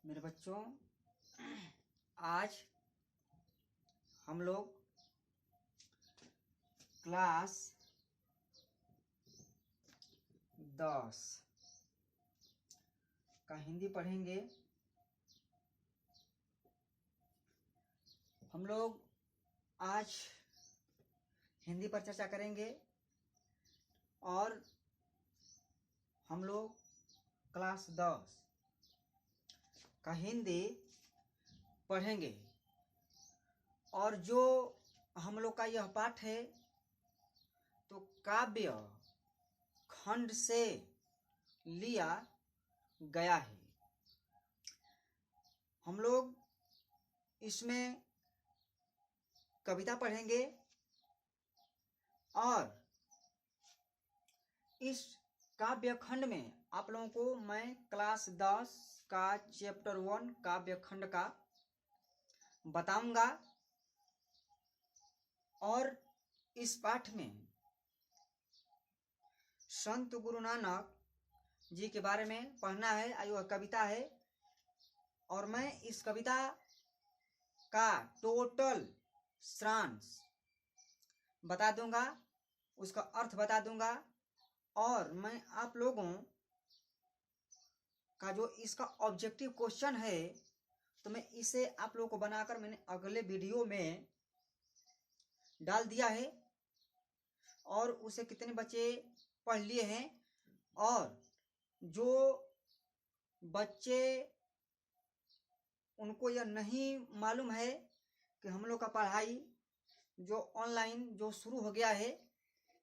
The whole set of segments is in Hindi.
मेरे बच्चों, आज हम लोग क्लास 10 का हिंदी पढ़ेंगे। हम लोग आज हिंदी पर चर्चा करेंगे और हम लोग क्लास 10 का हिंदी पढ़ेंगे। और जो हम लोग का यह पाठ है तो काव्य खंड से लिया गया है। हम लोग इसमें कविता पढ़ेंगे और इस काव्य खंड में आप लोगों को मैं क्लास 10 का चैप्टर 1 काव्य खंड का बताऊंगा। और इस पाठ में संत गुरु नानक जी के बारे में पढ़ना है। यह कविता है और मैं इस कविता का टोटल सारांश बता दूंगा, उसका अर्थ बता दूंगा। और मैं आप लोगों का जो इसका ऑब्जेक्टिव क्वेश्चन है तो मैं इसे आप लोगों को बनाकर मैंने अगले वीडियो में डाल दिया है और उसे कितने बच्चे पढ़ लिए हैं। और जो बच्चे उनको यह नहीं मालूम है कि हम लोग का पढ़ाई जो ऑनलाइन जो शुरू हो गया है,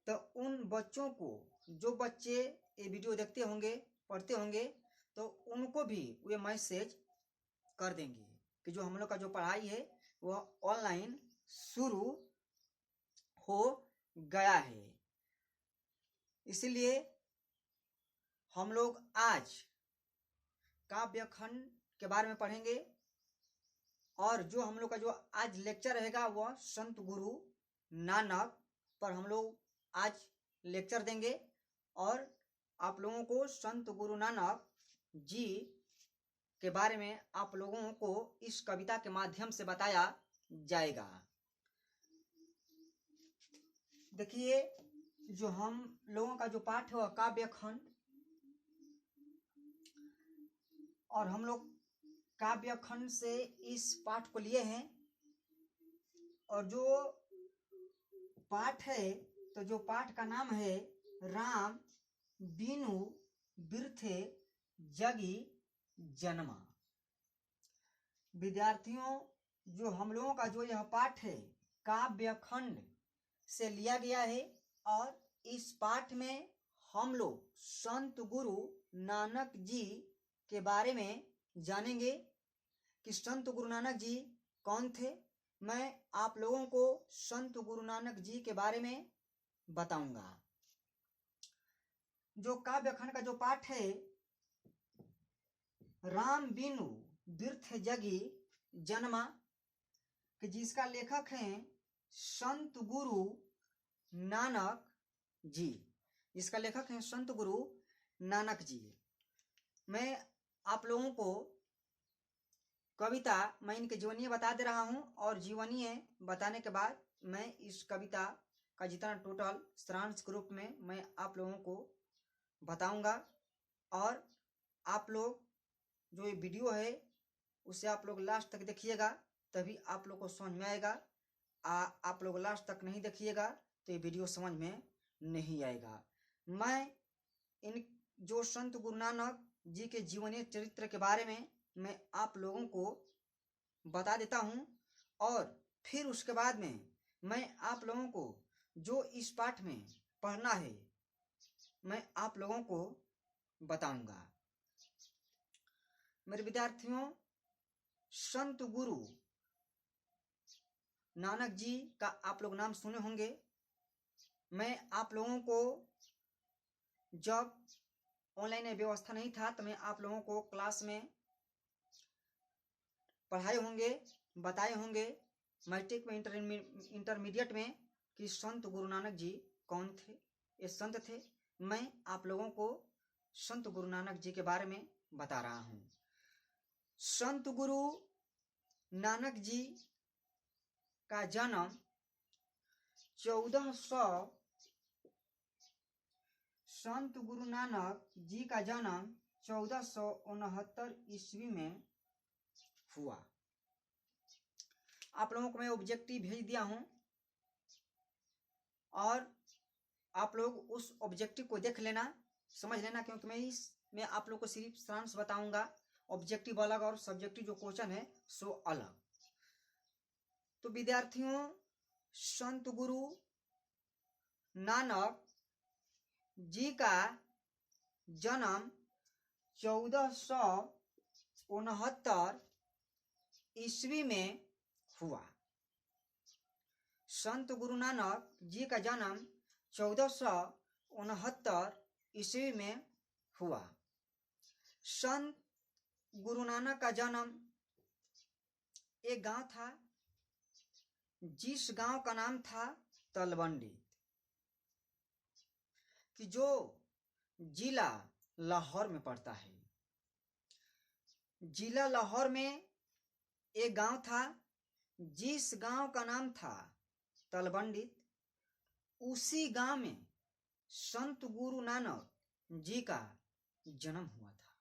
तो उन बच्चों को, जो बच्चे ये वीडियो देखते होंगे, पढ़ते होंगे, तो उनको भी वे मैसेज कर देंगे कि जो हम लोग का जो पढ़ाई है वह ऑनलाइन शुरू हो गया है। इसीलिए हम लोग आज काव्य खंड के बारे में पढ़ेंगे और जो हम लोग का जो आज लेक्चर रहेगा वह संत गुरु नानक पर हम लोग आज लेक्चर देंगे। और आप लोगों को संत गुरु नानक जी के बारे में आप लोगों को इस कविता के माध्यम से बताया जाएगा। देखिए, जो हम लोगों का जो पाठ है वह काव्य खंड, और हम लोग काव्य खंड से इस पाठ को लिए हैं। और जो पाठ है तो जो पाठ का नाम है राम बिनु बिरथे जगी जन्मा। विद्यार्थियों, जो हम लोगों का जो यह पाठ है काव्य खंड से लिया गया है और इस पाठ में हम लोग संत गुरु नानक जी के बारे में जानेंगे कि संत गुरु नानक जी कौन थे। मैं आप लोगों को संत गुरु नानक जी के बारे में बताऊंगा। जो काव्य खंड का जो पाठ है राम बिनु बिरथ जगी जन्मा, कि जिसका लेखक हैं संत गुरु नानक जी। इसका लेखक हैं संत गुरु नानक जी। मैं आप लोगों को कविता मैं इनके जीवनीय बता दे रहा हूं और जीवनीय बताने के बाद मैं इस कविता का जितना टोटल सारांश के रूप में मैं आप लोगों को बताऊंगा। और आप लोग जो ये वीडियो है उसे आप लोग लास्ट तक देखिएगा, तभी आप लोग को समझ में आएगा। आप लोग लास्ट तक नहीं देखिएगा तो ये वीडियो समझ में नहीं आएगा। मैं इन जो संत गुरु नानक जी के जीवनीय चरित्र के बारे में मैं आप लोगों को बता देता हूं और फिर उसके बाद में मैं आप लोगों को जो इस पाठ में पढ़ना है मैं आप लोगों को बताऊंगा। मेरे विद्यार्थियों, संत गुरु नानक जी का आप लोग नाम सुने होंगे। मैं आप लोगों को जब ऑनलाइन व्यवस्था नहीं था तो मैं आप लोगों को क्लास में पढ़ाए होंगे, बताए होंगे, मैट्रिक में, इंटरमीडिएट में, कि संत गुरु नानक जी कौन थे, ये संत थे। मैं आप लोगों को संत गुरु नानक जी के बारे में बता रहा हूँ। संत गुरु नानक जी का जन्म 1469 संत गुरु नानक जी का जन्म 1469 ईस्वी में हुआ। आप लोगों को मैं ऑब्जेक्टिव भेज दिया हूं और आप लोग उस ऑब्जेक्टिव को देख लेना, समझ लेना, क्योंकि मैं आप लोग को सिर्फ सारांश बताऊंगा। ऑब्जेक्टिव अलग और सब्जेक्टिव जो क्वेश्चन है सो अलग। तो विद्यार्थियों, संत गुरु नानक जी का जन्म 1469 ईस्वी में हुआ। संत गुरु नानक जी का जन्म 1469 ईस्वी में हुआ। संत गुरु नानक का जन्म एक गांव था, जिस गांव का नाम था तलवंडी, कि जो जिला लाहौर में पड़ता है। जिला लाहौर में एक गांव था, जिस गांव का नाम था तलवंडी। उसी गांव में संत गुरु नानक जी का जन्म हुआ था।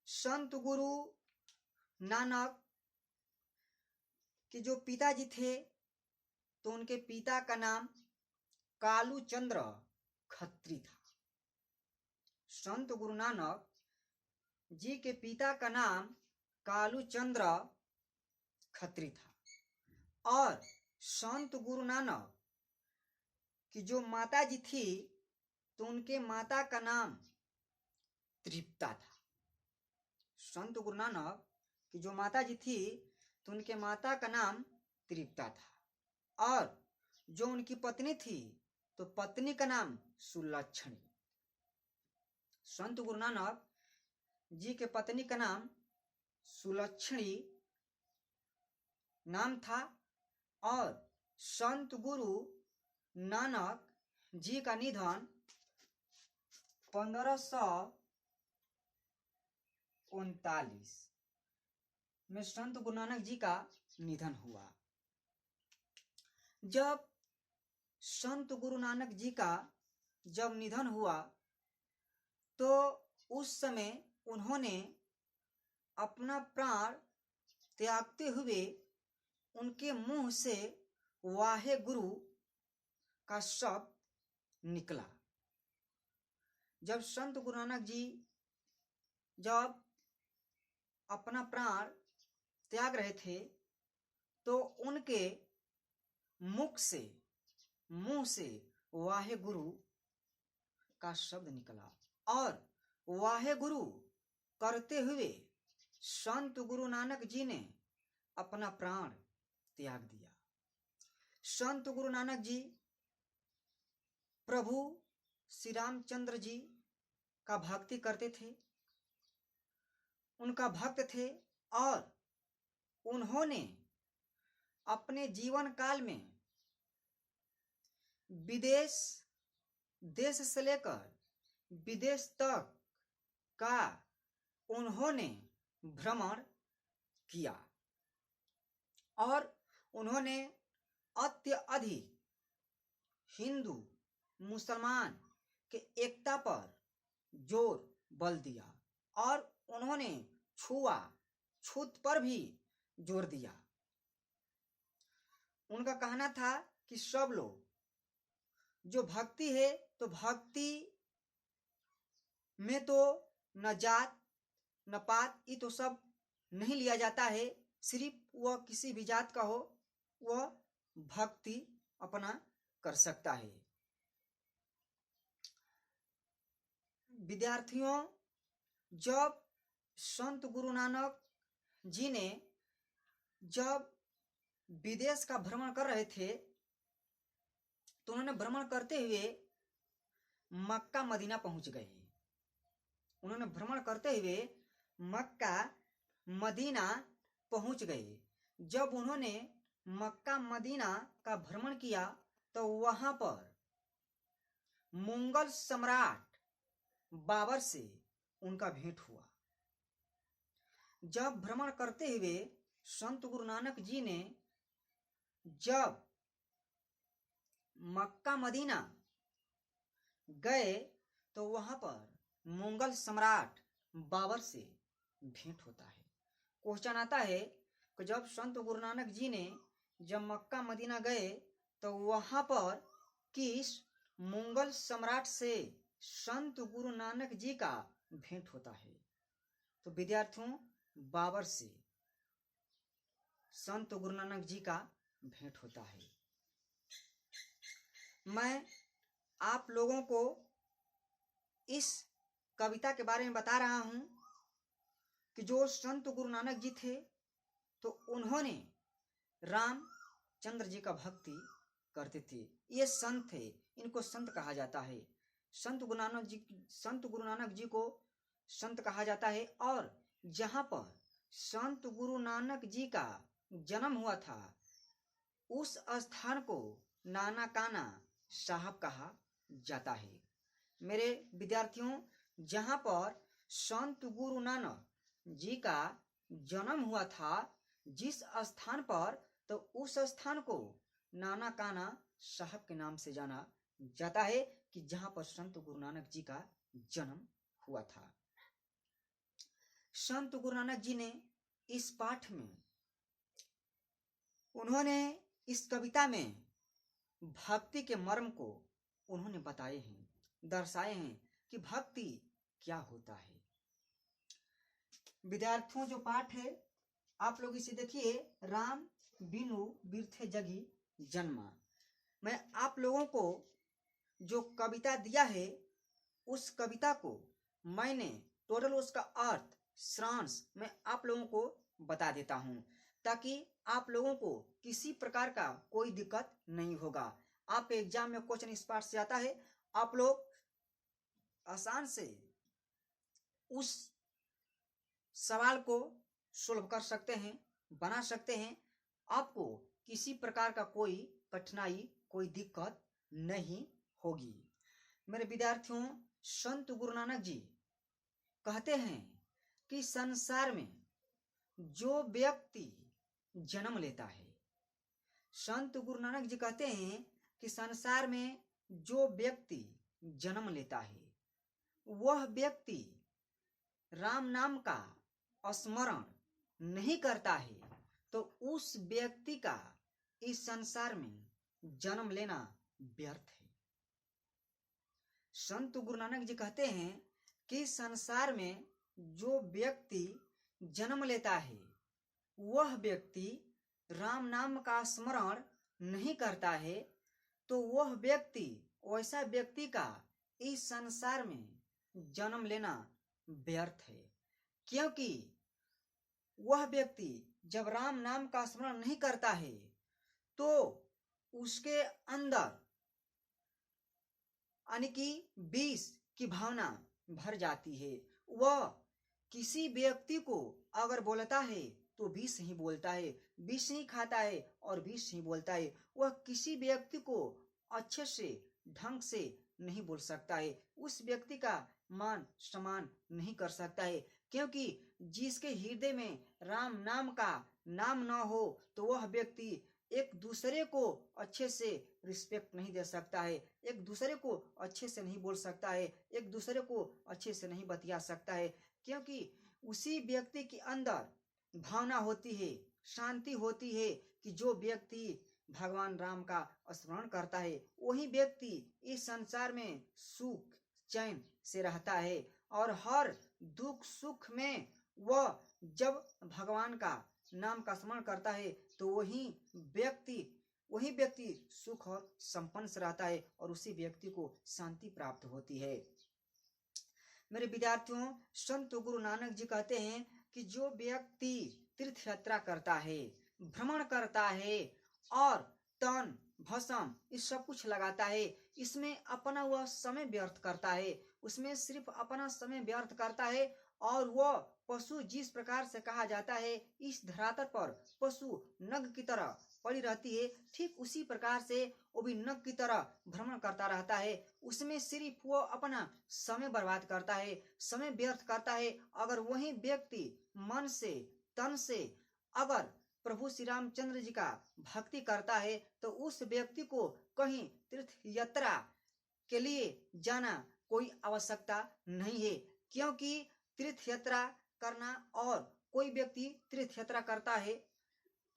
संत गुरु नानक के जो पिताजी थे, तो उनके पिता का नाम कालू चंद्र खत्री था। संत गुरु नानक जी के पिता का नाम कालू चंद्र खत्री था और संत गुरु नानक की जो माता जी थी, तो उनके माता का नाम तृप्ता था। संत गुरु नानक की जो माता जी थी, तो उनके माता का नाम तृप्ता था और जो उनकी पत्नी थी, तो पत्नी का नाम सुलक्षणी। संत गुरु नानक जी के पत्नी का नाम सुलक्षणी नाम था और संत गुरु नानक जी का निधन 1539 में संत गुरु नानक जी का निधन हुआ। जब संत गुरु नानक जी का जब निधन हुआ, तो उस समय उन्होंने अपना प्राण त्यागते हुए उनके मुंह से वाहे गुरु का शब्द निकला। जब संत गुरु नानक जी जब अपना प्राण त्याग रहे थे, तो उनके मुंह से वाहे गुरु का शब्द निकला और वाहे गुरु करते हुए संत गुरु नानक जी ने अपना प्राण त्याग दिया। संत गुरु नानक जी प्रभु श्री रामचंद्र जी का भक्ति करते थे, उनका भक्त थे और उन्होंने अपने जीवन काल में देश से लेकर विदेश तक का उन्होंने भ्रमण किया और उन्होंने अत्यधिक हिंदू मुसलमान के एकता पर जोर बल दिया और उन्होंने छूत पर भी जोर दिया। उनका कहना था कि सब लोग जो भक्ति है, तो भक्ति में तो न जात न पात, ये तो सब नहीं लिया जाता है। सिर्फ वह किसी भी जात का हो, वह भक्ति अपना कर सकता है। विद्यार्थियों, जब संत गुरु नानक जी ने जब विदेश का भ्रमण कर रहे थे, तो उन्होंने भ्रमण करते हुए मक्का मदीना पहुंच गए। उन्होंने भ्रमण करते हुए मक्का मदीना पहुंच गए। जब उन्होंने मक्का मदीना का भ्रमण किया, तो वहां पर मुगल सम्राट बाबर से उनका भेंट हुआ। जब भ्रमण करते हुए संत गुरु नानक जी ने जब मक्का मदीना गए तो वहां पर मुगल सम्राट बाबर से भेंट होता है। क्वेश्चन आता है कि जब संत गुरु नानक जी ने जब मक्का मदीना गए तो वहां पर किस मुगल सम्राट से संत गुरु नानक जी का भेंट होता है? तो विद्यार्थियों, बाबर से संत गुरु नानक जी का भेंट होता है। मैं आप लोगों को इस कविता के बारे में बता रहा हूं कि जो संत गुरु नानक जी थे तो उन्होंने रामचंद्र जी का भक्ति करते थे। ये संत थे, इनको संत कहा जाता है। संत गुरु नानक जी को संत कहा जाता है। और जहां पर संत गुरु नानक जी का जन्म हुआ था उस स्थान को नाना काना साहब कहा जाता है। मेरे विद्यार्थियों, जहां पर संत गुरु नानक जी का जन्म हुआ था जिस स्थान पर, तो उस स्थान को नाना काना साहब के नाम से जाना जाता है कि जहां पर संत गुरु नानक जी का जन्म हुआ था। संत गुरु नानक जी ने इस पाठ में उन्होंने इस कविता में भक्ति के मर्म को उन्होंने बताए हैं, दर्शाए हैं कि भक्ति क्या होता है। विद्यार्थियों, जो पाठ है आप लोग इसे देखिए। राम बिनु बिरथे जगी जन्मा। मैं आप लोगों को जो कविता दिया है उस कविता को मैंने टोटल उसका अर्थ सारांश मैं आप लोगों को बता देता हूं ताकि आप लोगों को किसी प्रकार का कोई दिक्कत नहीं होगा। आप एग्जाम में क्वेश्चन इस पाठ से आता है, आप लोग आसान से उस सवाल को सोल्व कर सकते हैं, बना सकते हैं। आपको किसी प्रकार का कोई कठिनाई, कोई दिक्कत नहीं होगी। मेरे विद्यार्थियों, संत गुरु नानक जी कहते हैं कि संसार में जो व्यक्ति जन्म लेता है, संत गुरु नानक जी कहते हैं कि संसार में जो व्यक्ति जन्म लेता है वह व्यक्ति राम नाम का स्मरण नहीं करता है तो उस व्यक्ति का इस संसार में जन्म लेना व्यर्थ है। संत गुरु नानक जी कहते हैं कि संसार में जो व्यक्ति जन्म लेता है वह व्यक्ति राम नाम का स्मरण नहीं करता है तो वह व्यक्ति, वैसा व्यक्ति का इस संसार में जन्म लेना व्यर्थ है। क्योंकि वह व्यक्ति जब राम नाम का स्मरण नहीं करता है तो उसके अंदर यानी कि विष की भावना भर जाती है। वह किसी व्यक्ति को अगर बोलता है तो विष ही बोलता है, विष ही खाता है और विष ही बोलता है। वह किसी व्यक्ति को अच्छे से, ढंग से नहीं बोल सकता है, उस व्यक्ति का मान सम्मान नहीं कर सकता है। क्योंकि जिसके हृदय में राम नाम का नाम न हो तो वह व्यक्ति एक दूसरे को अच्छे से रिस्पेक्ट नहीं दे सकता है, एक दूसरे को अच्छे से नहीं बोल सकता है, एक दूसरे को अच्छे से नहीं बतिया सकता है। क्योंकि उसी व्यक्ति के अंदर भावना होती है, शांति होती है कि जो व्यक्ति भगवान राम का स्मरण करता है वही व्यक्ति इस संसार में सुख चैन से रहता है और हर दुख सुख में वह जब भगवान का नाम का स्मरण करता है तो वही व्यक्ति सुख और संपन्न से रहता है और उसी व्यक्ति को शांति प्राप्त होती है। मेरे विद्यार्थियों, संत गुरु नानक जी कहते हैं कि जो व्यक्ति तीर्थ यात्रा करता है, भ्रमण करता है और तन भस्म इस सब कुछ लगाता है, इसमें अपना वह समय व्यर्थ करता है, उसमें सिर्फ अपना समय व्यर्थ करता है और वह पशु जिस प्रकार से कहा जाता है इस धरातल पर पशु नग की तरह पड़ी रहती है, ठीक उसी प्रकार से वो भी नग की तरह भ्रमण करता रहता है। उसमें सिर्फ वो अपना समय बर्बाद करता है, समय व्यर्थ करता है। अगर वही व्यक्ति मन से, तन से अगर प्रभु श्री रामचंद्र जी का भक्ति करता है तो उस व्यक्ति को कहीं तीर्थ यात्रा के लिए जाना कोई आवश्यकता नहीं है, क्योंकि तीर्थ यात्रा करना और कोई व्यक्ति तीर्थ यात्रा करता है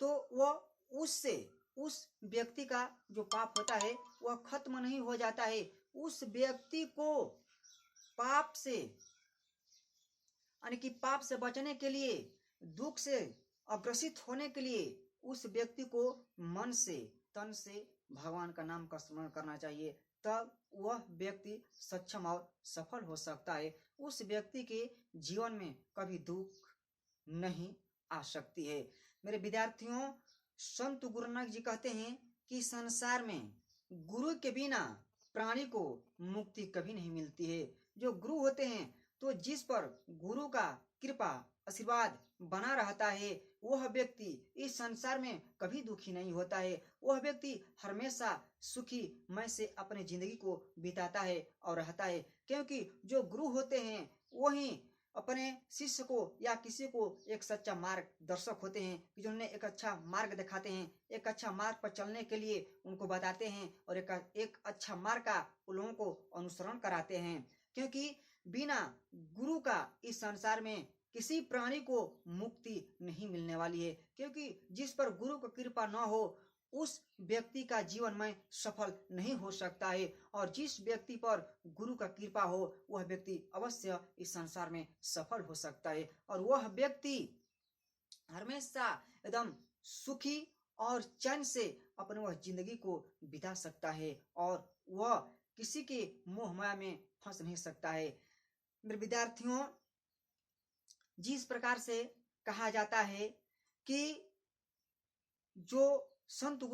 तो वह उससे उस व्यक्ति का जो पाप होता है वह खत्म नहीं हो जाता है। उस व्यक्ति को पाप से यानी कि पाप से बचने के लिए, दुख से अग्रसित होने के लिए उस व्यक्ति को मन से, तन से भगवान का नाम का स्मरण करना चाहिए। तब वह व्यक्ति सक्षम और सफल हो सकता है। उस व्यक्ति के जीवन में कभी दुख नहीं आ सकती है। मेरे विद्यार्थियों, संत गुरु नानक जी कहते हैं कि संसार में गुरु के बिना प्राणी को मुक्ति कभी नहीं मिलती है। जो गुरु होते हैं तो जिस पर गुरु का कृपा आशीर्वाद बना रहता है वह व्यक्ति इस संसार में कभी दुखी नहीं होता है। वह व्यक्ति हमेशा सुखी मय से अपनी जिंदगी को बिताता है और रहता है, क्योंकि जो गुरु होते हैं वही अपने शिष्य को या किसी को एक सच्चा मार्गदर्शक होते हैं कि जिन्हें एक अच्छा मार्ग दिखाते हैं, एक अच्छा मार्ग पर चलने के लिए उनको बताते हैं और एक अच्छा मार्ग का उन लोगों को अनुसरण कराते हैं। क्योंकि बिना गुरु का इस संसार में किसी प्राणी को मुक्ति नहीं मिलने वाली है, क्योंकि जिस पर गुरु की कृपा न हो उस व्यक्ति का जीवन में सफल नहीं हो सकता है, और जिस व्यक्ति पर गुरु का कृपा हो वह व्यक्ति अवश्य इस संसार में सफल हो सकता है और वह व्यक्ति हमेशा एकदम सुखी और चैन से अपने वह जिंदगी को बिता सकता है और वह किसी के मोह माया में फंस नहीं सकता है। मेरे विद्यार्थियों, जिस प्रकार से कहा जाता है कि जो संत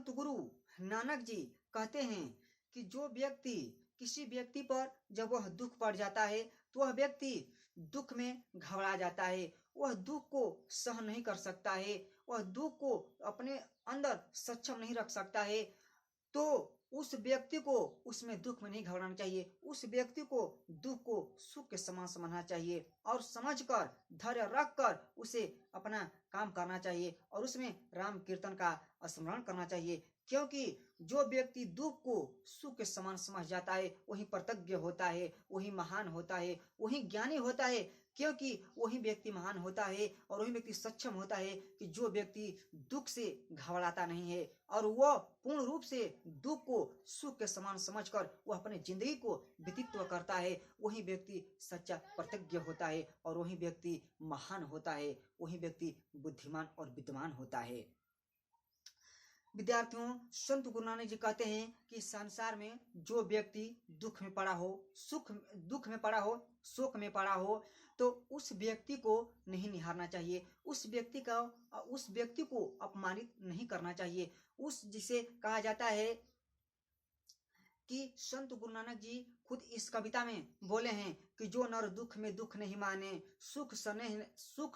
गुरु नानक जी कहते हैं कि जो व्यक्ति किसी व्यक्ति पर जब वह दुख पड़ जाता है तो वह व्यक्ति दुख में घबरा जाता है, वह दुख को सहन नहीं कर सकता है, वह दुख को अपने अंदर सक्षम नहीं रख सकता है, तो उस व्यक्ति को उसमें दुख में नहीं घबराना चाहिए। उस व्यक्ति को दुख को सुख के समान समझना चाहिए और समझकर धैर्य रखकर उसे अपना काम करना चाहिए और उसमें राम कीर्तन का स्मरण करना चाहिए, क्योंकि जो व्यक्ति दुख को सुख के समान समझ जाता है वही कृतज्ञ होता है, वही महान होता है, वही ज्ञानी होता है, क्योंकि वही व्यक्ति महान होता है और वही व्यक्ति सक्षम होता है कि जो व्यक्ति दुख से घबराता नहीं है और वह पूर्ण रूप से दुख को सुख के समान समझकर वह अपने जिंदगी को व्यतीत करता है, वही व्यक्ति सच्चा कृतज्ञ होता है और वही व्यक्ति महान होता है, वही व्यक्ति बुद्धिमान और विद्वान होता है। विद्यार्थियों, संत गुरु नानक जी कहते हैं कि संसार में जो व्यक्ति दुख में पड़ा हो, दुख में पड़ा हो, शोक में पड़ा हो, तो उस व्यक्ति को नहीं निहारना चाहिए, उस व्यक्ति को अपमानित नहीं करना चाहिए। उस जिसे कहा जाता है कि संत गुरु नानक जी खुद इस कविता में बोले हैं कि जो नर दुख में दुख नहीं माने, सुख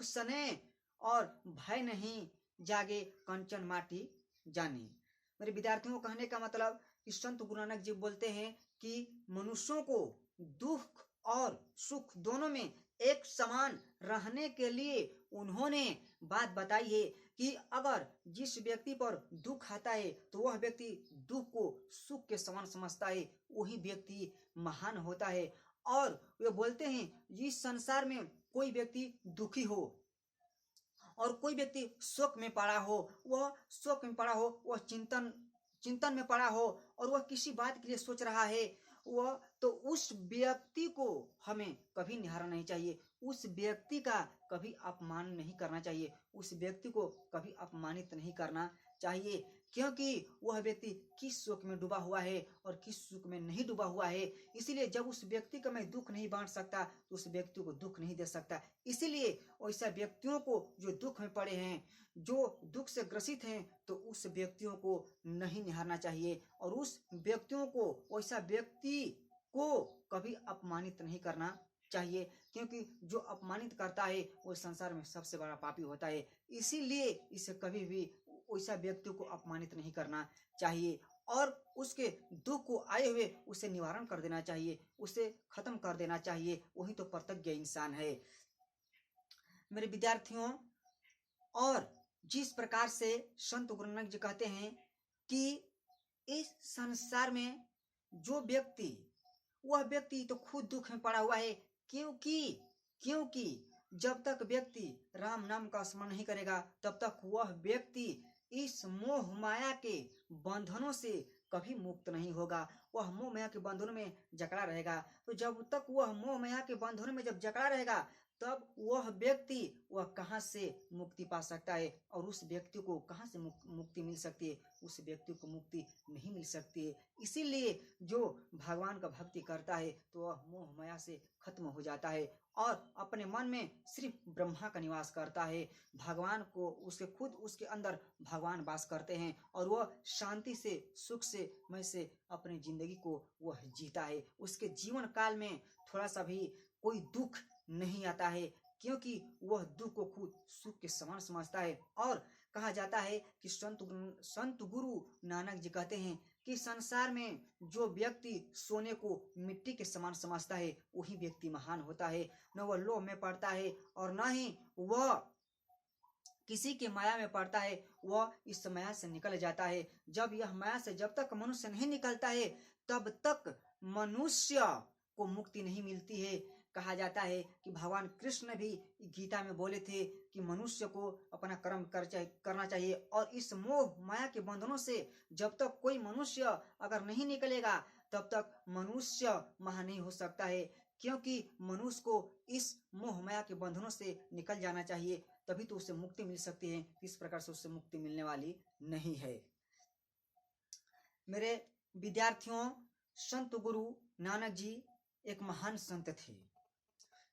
सने और भय नहीं जागे, कंचन माटी जाने। मेरे विद्यार्थियों को कहने का मतलब कि संत गुरु नानक जी बोलते हैं कि मनुष्यों को दुख और सुख दोनों में एक समान रहने के लिए उन्होंने बात बताई है कि अगर जिस व्यक्ति पर दुख आता है तो वह व्यक्ति दुख को सुख के समान समझता है, वही व्यक्ति महान होता है। और वे बोलते हैं इस संसार में कोई व्यक्ति दुखी हो और कोई व्यक्ति शोक में पड़ा हो, वह शोक में पड़ा हो, वह चिंतन में पड़ा हो और वह किसी बात के लिए सोच रहा है, वह तो उस व्यक्ति को हमें कभी निहारना नहीं चाहिए, उस व्यक्ति का कभी अपमान नहीं करना चाहिए, उस व्यक्ति को कभी अपमानित नहीं करना चाहिए, क्योंकि वह व्यक्ति किस शोक में डूबा हुआ है और किस सुख में नहीं डूबा हुआ है। इसीलिए जब उस व्यक्ति का मैं दुख नहीं बांट सकता तो उस व्यक्ति को दुख नहीं दे सकता। इसीलिए ऐसा व्यक्तियों को जो दुख में पड़े हैं, जो दुख से ग्रसित हैं, तो उस व्यक्तियों को नहीं निहारना चाहिए और उस व्यक्तियों को, ऐसा व्यक्ति को कभी अपमानित नहीं करना चाहिए, क्योंकि जो अपमानित करता है वो संसार में सबसे बड़ा पापी होता है। इसीलिए इसे कभी भी वैसा व्यक्ति को अपमानित नहीं करना चाहिए और उसके दुख को आए हुए उसे निवारण कर देना चाहिए, उसे खत्म कर देना चाहिए। वही तो कृतज्ञ इंसान है। मेरे विद्यार्थियों, और जिस प्रकार से संत गुरु नानक जी कहते हैं कि इस संसार में जो व्यक्ति, वह व्यक्ति तो खुद दुख में पड़ा हुआ है, क्योंकि क्योंकि जब तक व्यक्ति राम नाम का स्मरण नहीं करेगा तब तक वह व्यक्ति इस मोह माया के बंधनों से कभी मुक्त नहीं होगा। वह मोह माया के बंधनों में जकड़ा रहेगा। तो जब तक वह मोह माया के बंधनों में जब जकड़ा रहेगा तब वह व्यक्ति वह कहाँ से मुक्ति पा सकता है, और उस व्यक्ति को कहाँ से मुक्ति मिल सकती है? उस व्यक्ति को मुक्ति नहीं मिल सकती है। इसीलिए जो भगवान का भक्ति करता है तो वह मोह माया से खत्म हो जाता है और अपने मन में सिर्फ ब्रह्मा का निवास करता है। भगवान को उसके खुद उसके अंदर भगवान वास करते हैं और वह शांति से सुख से मय से अपनी जिंदगी को वह जीता है। उसके जीवन काल में थोड़ा सा भी कोई दुख नहीं आता है, क्योंकि वह दुख को खुद सुख के समान समझता है। और कहा जाता है कि संत गुरु नानक जी कहते हैं कि संसार में जो व्यक्ति सोने को मिट्टी के समान समझता है वही व्यक्ति महान होता है। न वह लोभ में पड़ता है और न ही वह किसी के माया में पड़ता है, वह इस माया से निकल जाता है। जब यह माया से जब तक मनुष्य नहीं निकलता है तब तक मनुष्य को मुक्ति नहीं मिलती है। कहा जाता है कि भगवान कृष्ण भी गीता में बोले थे कि मनुष्य को अपना कर्म करना चाहिए, और इस मोह माया के बंधनों से जब तक कोई मनुष्य अगर नहीं निकलेगा तब तक मनुष्य महान नहीं हो सकता है, क्योंकि मनुष्य को इस मोह माया के बंधनों से निकल जाना चाहिए, तभी तो उसे मुक्ति मिल सकती है। इस प्रकार से उससे मुक्ति मिलने वाली नहीं है। मेरे विद्यार्थियों, संत गुरु नानक जी एक महान संत थे।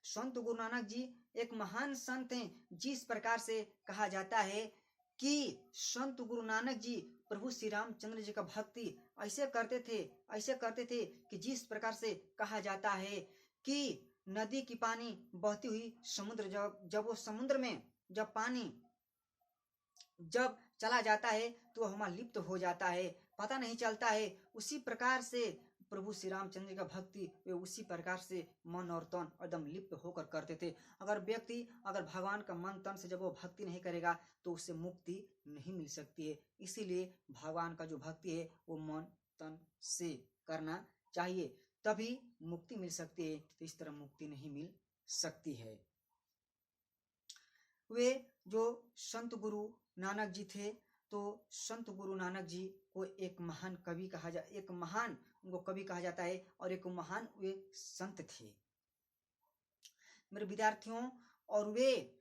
संत गुरु नानक जी एक महान संत हैं। जिस प्रकार से कहा जाता है कि संत गुरु नानक जी प्रभु श्री रामचंद्र जी का भक्ति ऐसे करते थे कि जिस प्रकार से कहा जाता है कि नदी की पानी बहती हुई समुद्र जब वो समुद्र में जब पानी जब चला जाता है तो हमारा लिप्त हो जाता है, पता नहीं चलता है। उसी प्रकार से प्रभु श्री रामचंद्र का भक्ति वे उसी प्रकार से मन और तन एकदम लिप्त होकर करते थे। अगर व्यक्ति अगर भगवान का मन तन से जब वो भक्ति नहीं करेगा तो उससे मुक्ति नहीं मिल सकती है। इसीलिए भगवान का जो भक्ति है वो मन तन से करना चाहिए, तभी मुक्ति मिल सकती है। तो इस तरह मुक्ति नहीं मिल सकती है। वे जो संत गुरु नानक जी थे, तो संत गुरु नानक जी को एक महान कवि एक महान उनको कवि कहा जाता है और एक महान वे संत थे। मेरे विद्यार्थियों, और वे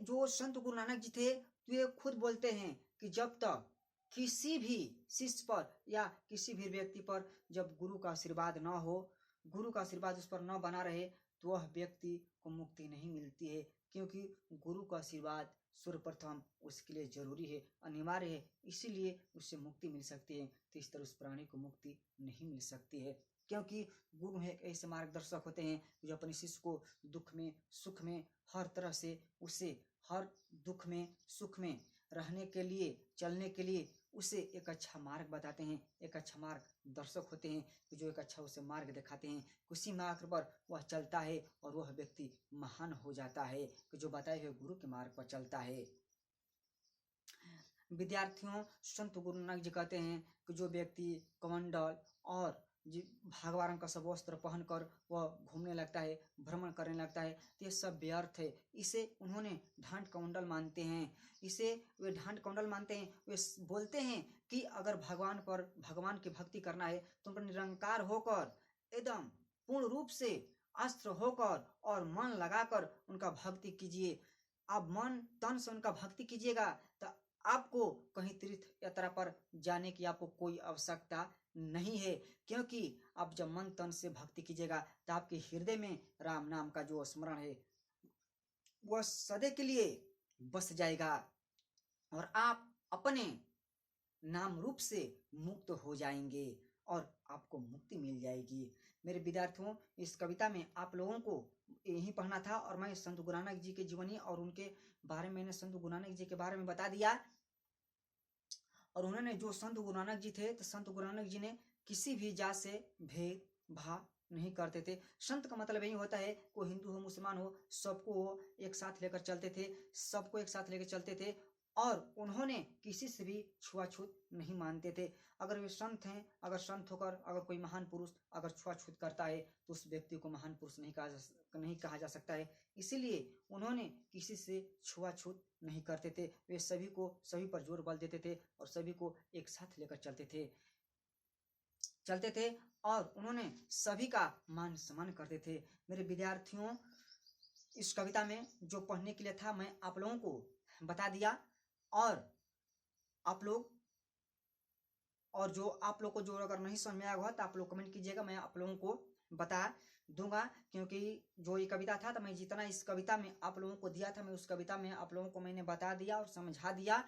जो संत गुरु नानक जी थे वे खुद बोलते हैं कि जब तक किसी भी शिष्य पर या किसी भी व्यक्ति पर जब गुरु का आशीर्वाद न हो, गुरु का आशीर्वाद उस पर न बना रहे, तो वह व्यक्ति को मुक्ति नहीं मिलती है, क्योंकि गुरु का आशीर्वाद सर्वप्रथम उसके लिए जरूरी है, अनिवार्य है। इसीलिए उससे मुक्ति मिल सकती है। तो इस तरह उस प्राणी को मुक्ति नहीं मिल सकती है, क्योंकि गुरु है ऐसे मार्गदर्शक होते हैं जो अपने शिष्य को दुख में सुख में हर तरह से उसे हर दुख में सुख में रहने के लिए चलने के लिए उसे एक अच्छा मार्ग बताते हैं, एक अच्छा मार्ग दर्शक होते हैं कि जो एक अच्छा उसे मार्ग दिखाते हैं। उसी मार्ग पर वह चलता है और वह व्यक्ति महान हो जाता है कि जो बताए हुए गुरु के मार्ग पर चलता है। विद्यार्थियों, संत गुरु नानक जी कहते हैं कि जो व्यक्ति कमंडल और भगवा रंग का सब वस्त्र पहनकर वह घूमने लगता है, भ्रमण करने लगता है, तो ये सब व्यर्थ है। इसे उन्होंने ढांड कमंडल मानते हैं, इसे वे ढांड कमंडल मानते हैं। वे बोलते हैं कि अगर भगवान की भक्ति करना है तो उन पर निरंकार होकर एकदम पूर्ण रूप से अस्त्र होकर और मन लगाकर उनका भक्ति कीजिए। आप मन तन से उनका भक्ति कीजिएगा तो आपको कहीं तीर्थ यात्रा पर जाने की आपको कोई आवश्यकता नहीं है, क्योंकि आप जब मन तन से भक्ति कीजिएगा तो आपके हृदय में राम नाम का जो स्मरण है वह सदा के लिए बस जाएगा और आप अपने नाम रूप से मुक्त हो जाएंगे और आपको मुक्ति मिल जाएगी। मेरे विद्यार्थियों, इस कविता में आप लोगों को यही पढ़ना था और मैं संत गुरु नानक जी की जीवनी और उनके बारे में, मैंने संत गुरु नानक जी के बारे में बता दिया। और उन्होंने जो संत गुरु नानक जी थे, तो संत गुरु नानक जी ने किसी भी जात से भेदभाव नहीं करते थे। संत का मतलब यही होता है, कोई हिंदू हो मुसलमान हो, सबको एक साथ लेकर चलते थे, सबको एक साथ लेकर चलते थे। और उन्होंने किसी से भी छुआछूत नहीं मानते थे। अगर वे संत हैं, अगर संत होकर अगर कोई महान पुरुष अगर छुआछूत करता है तो उस व्यक्ति को महान पुरुष नहीं कहा जा सकता है। इसीलिए उन्होंने किसी से छुआछूत नहीं करते थे। वे सभी पर जोर बल देते थे और सभी को एक साथ लेकर चलते थे और उन्होंने सभी का मान सम्मान करते थे। मेरे विद्यार्थियों, इस कविता में जो पढ़ने के लिए था मैं आप लोगों को बता दिया। और आप लोग को जो अगर नहीं समझ में आया होगा तो आप लोग कमेंट कीजिएगा, मैं आप लोगों को बता दूंगा। क्योंकि जो ये कविता था तो मैं जितना इस कविता में आप लोगों को दिया था, मैं उस कविता में आप लोगों को मैंने बता दिया और समझा दिया।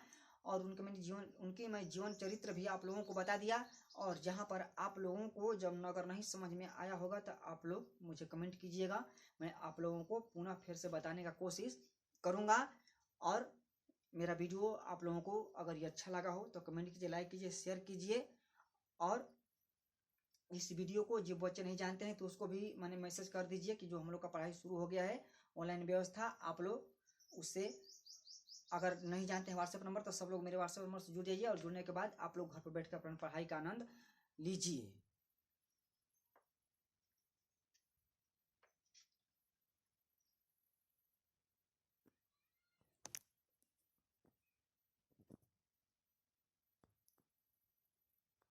और उनकी मैं जीवन चरित्र भी आप लोगों को बता दिया। और जहाँ पर आप लोगों को जब अगर नहीं समझ में आया होगा तो आप लोग मुझे कमेंट कीजिएगा, मैं आप लोगों को पुनः फिर से बताने का कोशिश करूँगा। और मेरा वीडियो आप लोगों को अगर ये अच्छा लगा हो तो कमेंट कीजिए, लाइक कीजिए, शेयर कीजिए। और इस वीडियो को जो बच्चे नहीं जानते हैं तो उसको भी मैंने मैसेज कर दीजिए कि जो हम लोग का पढ़ाई शुरू हो गया है, ऑनलाइन व्यवस्था, आप लोग उससे अगर नहीं जानते हैं व्हाट्सएप नंबर, तो सब लोग मेरे व्हाट्सएप नंबर से जुड़ जाइए और जुड़ने के बाद आप लोग घर पर बैठकर अपनी पढ़ाई का आनंद लीजिए।